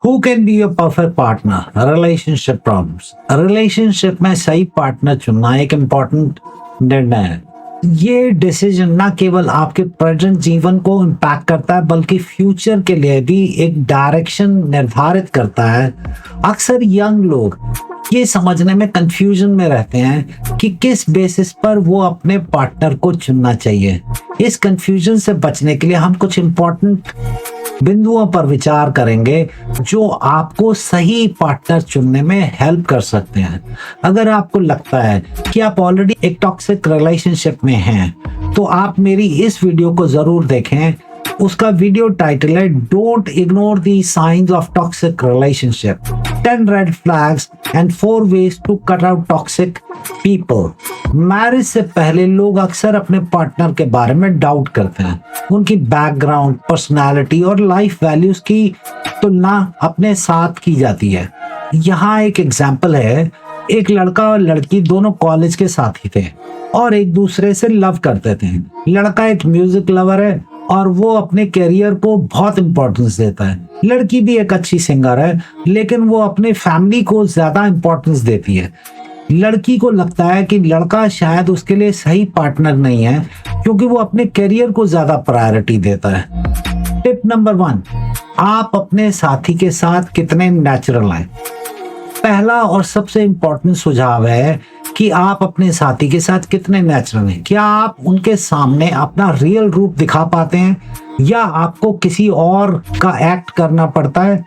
Who can be your perfect partner? Relationship problems. Relationship में सही partner चुनना एक इम्पोर्टेंट निर्णय है। ये डिसीजन ना केवल आपके प्रेजेंट जीवन को इम्पैक्ट करता है बल्कि फ्यूचर के लिए भी एक डायरेक्शन निर्धारित करता है। अक्सर यंग लोग ये समझने में कंफ्यूजन में रहते हैं कि किस बेसिस पर वो अपने पार्टनर को चुनना चाहिए। इस कंफ्यूजन से बचने के लिए हम कुछ इम्पोर्टेंट बिंदुओं पर विचार करेंगे जो आपको सही पार्टनर चुनने में हेल्प कर सकते हैं। अगर आपको लगता है कि आप ऑलरेडी एक टॉक्सिक रिलेशनशिप में हैं, तो आप मेरी इस वीडियो को जरूर देखें। उसका वीडियो टाइटल है don't ignore the science of toxic relationship, 10 red flags and 4 ways to cut out toxic people. Marriage से पहले लोग अक्सर अपने पार्टनर के बारे में डाउट करते हैं। उनकी बैकग्राउंड, पर्सनालिटी और लाइफ वैल्यूज की तुलना अपने साथ की जाती है। यहाँ एक एग्जाम्पल है, एक लड़का और लड़की दोनों कॉलेज के साथी थे और एक दूसरे से लव करते थे। लड़का एक म्यूजिक लवर है और वो अपने करियर को बहुत इंपॉर्टेंस देता है। लड़की भी एक अच्छी सिंगर है, लेकिन वो अपने फैमिली को ज्यादा इंपॉर्टेंस देती है। लड़की को लगता है कि लड़का शायद उसके लिए सही पार्टनर नहीं है क्योंकि वो अपने करियर को ज्यादा प्रायोरिटी देता है। टिप नंबर 1, आप अपने साथी के साथ कितने नेचुरल हैं। पहला और सबसे इम्पोर्टेंट सुझाव है कि आप अपने साथी के साथ कितने नेचुरल हैं। क्या आप उनके सामने अपना रियल रूप दिखा पाते हैं या आपको किसी और का एक्ट करना पड़ता है?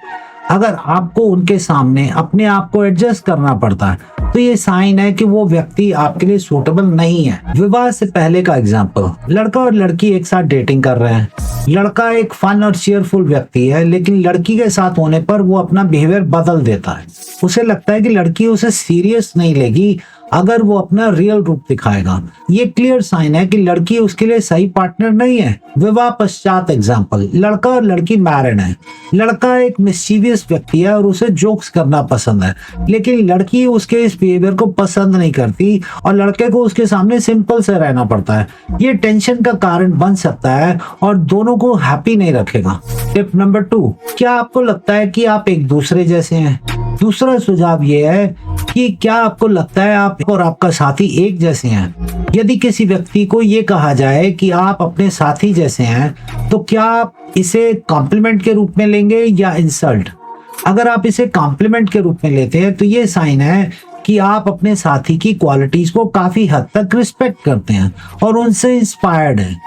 अगर आपको उनके सामने अपने आप को एडजस्ट करना पड़ता है तो ये साइन है कि वो व्यक्ति आपके लिए सूटेबल नहीं है। विवाह से पहले का एग्जाम्पल, लड़का और लड़की एक साथ डेटिंग कर रहे हैं। लड़का एक फन और चीयरफुल व्यक्ति है, लेकिन लड़की के साथ होने पर वो अपना बिहेवियर बदल देता है। उसे लगता है कि लड़की उसे सीरियस नहीं लेगी अगर वो अपना रियल रूप दिखाएगा। ये क्लियर साइन है कि लड़की उसके लिए सही पार्टनर नहीं है। विवाह पश्चात एग्जाम्पल, लड़का और लड़की मैरिड है। लड़का एक मिस्चीवियस व्यक्ति है और उसे जोक्स करना पसंद है, लेकिन लड़की उसके इस बिहेवियर को पसंद नहीं करती और लड़के को उसके सामने सिंपल से रहना पड़ता है। ये टेंशन का कारण बन सकता है और दोनों को हैप्पी नहीं रखेगा। टिप नंबर 2, क्या आपको लगता है कि आप एक दूसरे जैसे हैं? दूसरा सुझाव ये है कि क्या आपको लगता है आप और आपका साथी एक जैसे हैं? यदि किसी व्यक्ति को ये कहा जाए कि आप अपने साथी जैसे हैं, तो क्या आप इसे कॉम्प्लीमेंट के रूप में लेंगे या इंसल्ट? अगर आप इसे कॉम्प्लीमेंट के रूप में लेते हैं तो ये साइन है कि आप अपने साथी की क्वालिटीज को काफी हद तक रिस्पेक्ट करते हैं और उनसे इंस्पायर्ड हैं।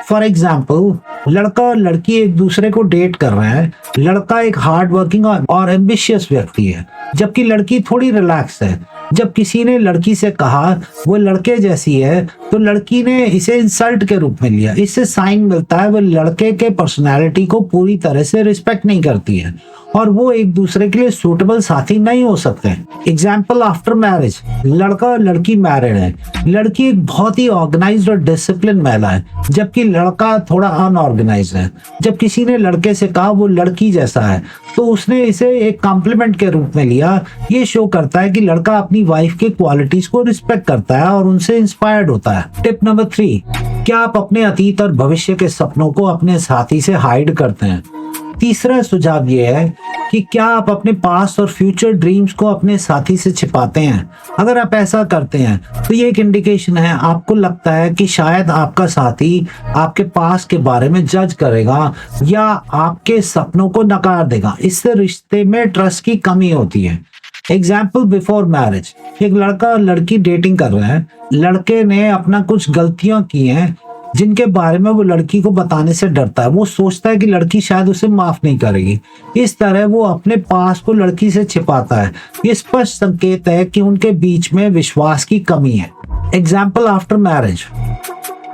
फॉर एग्जाम्पल, लड़का और लड़की एक दूसरे को डेट कर रहे हैं। लड़का एक हार्ड वर्किंग और एम्बिशियस व्यक्ति है, जबकि लड़की थोड़ी रिलैक्स है। जब किसी ने लड़की से कहा वो लड़के जैसी है, तो लड़की ने इसे इंसल्ट के रूप में लिया। इससे साइन मिलता है वो लड़के के पर्सनालिटी को पूरी तरह से रिस्पेक्ट नहीं करती है और वो एक दूसरे के लिए सूटेबल साथी नहीं हो सकते। एग्जाम्पल आफ्टर मैरिज, लड़का और लड़की मैरिड है। लड़की एक बहुत ही ऑर्गेनाइज्ड और डिसिप्लिन महिला है, जबकि लड़का थोड़ा अनऑर्गेनाइज्ड है। जब किसी ने लड़के से कहा वो लड़की जैसा है, तो उसने इसे एक कॉम्प्लीमेंट के रूप में लिया। ये शो करता है कि लड़का अपनी वाइफ के क्वालिटीज को रिस्पेक्ट करता है और उनसे इंस्पायर्ड होता है। टिप नंबर 3, क्या आप अपने अतीत और भविष्य के सपनों को अपने साथी से हाइड करते हैं? तीसरा सुझाव ये है कि क्या आप अपने पास्ट और फ्यूचर ड्रीम्स को अपने साथी से छिपाते हैं? अगर आप ऐसा करते हैं तो ये एक इंडिकेशन है आपको लगता है कि शायद आपका साथी आपके पास्ट के बारे में जज करेगा या आपके सपनों को नकार देगा। इससे रिश्ते में ट्रस्ट की कमी होती है। एग्जाम्पल बिफोर मैरिज, एक लड़का और लड़की डेटिंग कर रहे हैं। लड़के ने अपना कुछ गलतियां की हैं जिनके बारे में वो लड़की को बताने से डरता है। वो सोचता है कि लड़की शायद उसे माफ नहीं करेगी। इस तरह वो अपने पास को लड़की से छिपाता है। ये स्पष्ट संकेत है कि उनके बीच में विश्वास की कमी है। एग्जाम्पल आफ्टर मैरिज,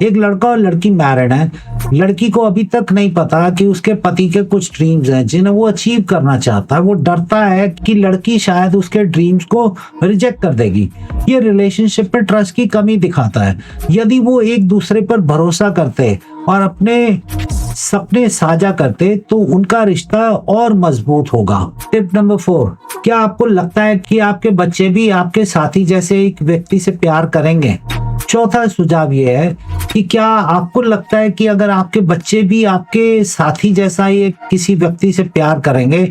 एक लड़का और लड़की मैरिड हैं। लड़की को अभी तक नहीं पता कि उसके पति के कुछ ड्रीम्स हैं जिन्हें वो अचीव करना चाहता है। वो डरता है कि लड़की शायद उसके ड्रीम्स को रिजेक्ट कर देगी। ये रिलेशनशिप में ट्रस्ट की कमी दिखाता है। यदि वो एक दूसरे पर भरोसा करते और अपने सपने साझा करते तो उनका रिश्ता और मजबूत होगा। टिप नंबर 4, क्या आपको लगता है कि आपके बच्चे भी आपके साथी जैसे एक व्यक्ति से प्यार करेंगे? चौथा सुझाव ये है कि क्या आपको लगता है कि अगर आपके बच्चे भी आपके साथी जैसा ही किसी व्यक्ति से प्यार करेंगे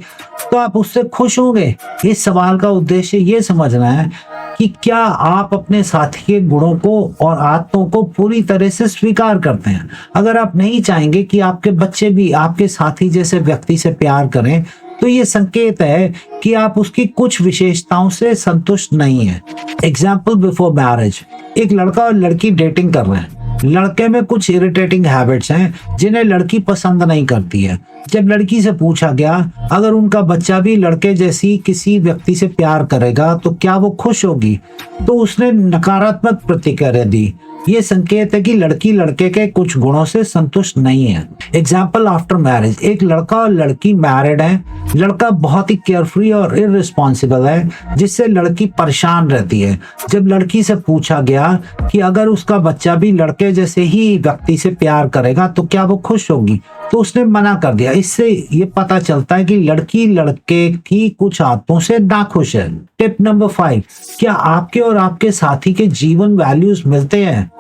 तो आप उससे खुश होंगे। इस सवाल का उद्देश्य ये समझना है कि क्या आप अपने साथी के गुणों को और आदतों को पूरी तरह से स्वीकार करते हैं। अगर आप नहीं चाहेंगे कि आपके बच्चे भी आपके साथी जैसे व्यक्ति से प्यार करें, तो ये संकेत है कि आप उसकी कुछ विशेषताओं से संतुष्ट नहीं हैं। एग्जाम्पल बिफोर मैरिज, एक लड़का और लड़की डेटिंग कर रहे हैं। लड़के में कुछ इरिटेटिंग हैबिट्स हैं जिन्हें लड़की पसंद नहीं करती है। जब लड़की से पूछा गया अगर उनका बच्चा भी लड़के जैसी किसी व्यक्ति से प्यार करेगा तो क्या वो खुश होगी, तो उसने नकारात्मक प्रतिक्रिया दी। ये संकेत है कि लड़की लड़के के कुछ गुणों से संतुष्ट नहीं है। एग्जाम्पल आफ्टर मैरिज, एक लड़का और लड़की मैरिड हैं। लड़का बहुत ही केयरफ्री और इररिस्पॉन्सिबल है जिससे लड़की परेशान रहती है। जब लड़की से पूछा गया कि अगर उसका बच्चा भी लड़के जैसे ही व्यक्ति से प्यार करेगा तो क्या वो खुश होगी, तो उसने मना कर दिया। इससे ये पता चलता है कि लड़की लड़के की कुछ आदतों से नाखुश है। टिप नंबर 5, क्या आपके और आपके साथी के जीवन वैल्यूज मिलते हैं।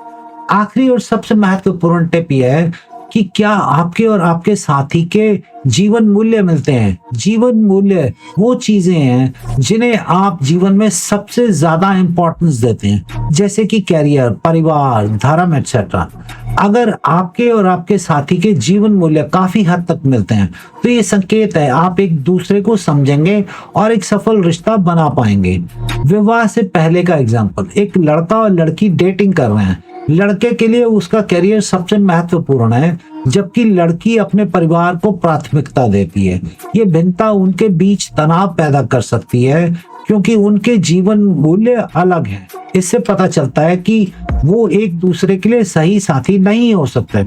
आखिरी और सबसे महत्वपूर्ण टिप यह है कि क्या आपके और आपके साथी के जीवन मूल्य मिलते हैं। जीवन मूल्य वो चीजें हैं जिन्हें आप जीवन में सबसे ज्यादा इंपॉर्टेंस देते हैं, जैसे कि कैरियर, परिवार, धर्म एक्सेट्रा। अगर आपके और आपके साथी के जीवन मूल्य काफी हद तक मिलते हैं तो ये संकेत है आप एक दूसरे को समझेंगे और एक सफल रिश्ता बना पाएंगे। विवाह से पहले का एग्जाम्पल, एक लड़का और लड़की डेटिंग कर रहे हैं। लड़के के लिए उसका करियर सबसे महत्वपूर्ण है जबकि लड़की अपने परिवार को प्राथमिकता देती है। ये भिन्नता उनके बीच तनाव पैदा कर सकती है क्योंकि उनके जीवन मूल्य अलग हैं। इससे पता चलता है कि वो एक दूसरे के लिए सही साथी नहीं हो सकते।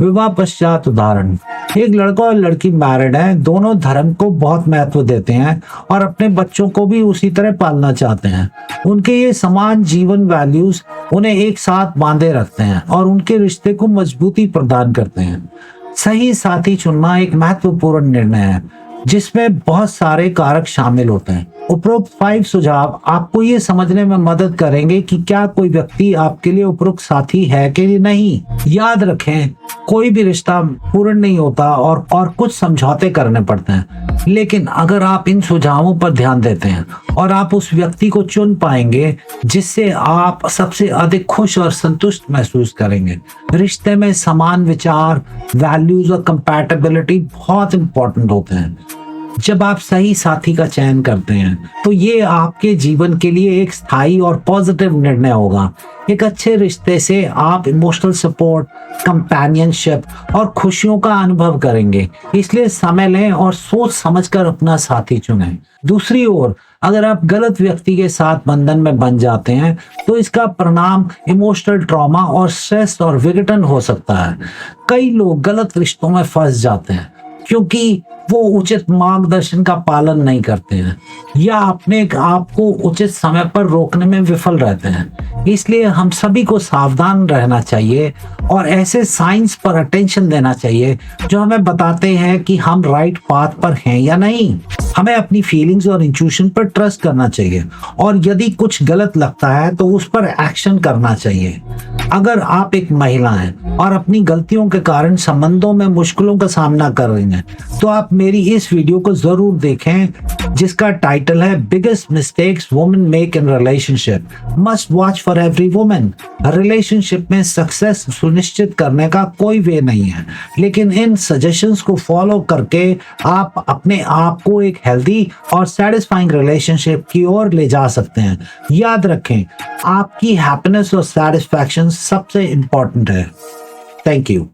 विवाह पश्चात उदाहरण, एक लड़का और लड़की मैरिड हैं। दोनों धर्म को बहुत महत्व देते हैं और अपने बच्चों को भी उसी तरह पालना चाहते हैं। उनके ये समान जीवन वैल्यूज उन्हें एक साथ बांधे रखते हैं और उनके रिश्ते को मजबूती प्रदान करते हैं। सही साथी चुनना एक महत्वपूर्ण निर्णय है जिसमें बहुत सारे कारक शामिल होते हैं। उपरोक्त 5 सुझाव आपको ये समझने में मदद करेंगे कि क्या कोई व्यक्ति आपके लिए उपयुक्त साथी है कि नहीं। याद रखें, कोई भी रिश्ता पूर्ण नहीं होता और कुछ समझौते करने पड़ते हैं, लेकिन अगर आप इन सुझावों पर ध्यान देते हैं और आप उस व्यक्ति को चुन पाएंगे जिससे आप सबसे अधिक खुश और संतुष्ट महसूस करेंगे। रिश्ते में समान विचार, वैल्यूज और कंपैटिबिलिटी बहुत इंपॉर्टेंट होते हैं। जब आप सही साथी का चयन करते हैं तो ये आपके जीवन के लिए एक स्थायी और पॉजिटिव निर्णय होगा। एक अच्छे रिश्ते से आप इमोशनल सपोर्ट, कंपेनियनशिप और खुशियों का अनुभव करेंगे। इसलिए समय लें और सोच समझकर अपना साथी चुनें। दूसरी ओर, अगर आप गलत व्यक्ति के साथ बंधन में बन जाते हैं तो इसका परिणाम इमोशनल ट्रॉमा और स्ट्रेस और विघटन हो सकता है। कई लोग गलत रिश्तों में फंस जाते हैं क्योंकि वो उचित मार्गदर्शन का पालन नहीं करते हैं या अपने आप को उचित समय पर रोकने में विफल रहते हैं। इसलिए हम सभी को सावधान रहना चाहिए और ऐसे साइंस पर अटेंशन देना चाहिए जो हमें बताते हैं कि हम राइट पाथ पर हैं या नहीं। हमें अपनी फीलिंग्स और इंट्यूशन पर ट्रस्ट करना चाहिए और यदि कुछ गलत लगता है तो उस पर एक्शन करना चाहिए। अगर आप एक महिला हैं और अपनी गलतियों के कारण संबंधों में मुश्किलों का सामना कर रही हैं तो आप मेरी इस वीडियो को जरूर देखें जिसका टाइटल है biggest mistakes women make in relationship, must watch for every women. Relationship में सक्सेस सुनिश्चित करने का कोई वे नहीं है, लेकिन इन सजेशंस को फॉलो करके आप अपने आप को एक हेल्दी और सेटिस्फाइंग रिलेशनशिप की ओर ले जा सकते हैं। याद रखें, आपकी हैप्पीनेस और सेटिस्फैक्शन सबसे इंपॉर्टेंट है। Thank you.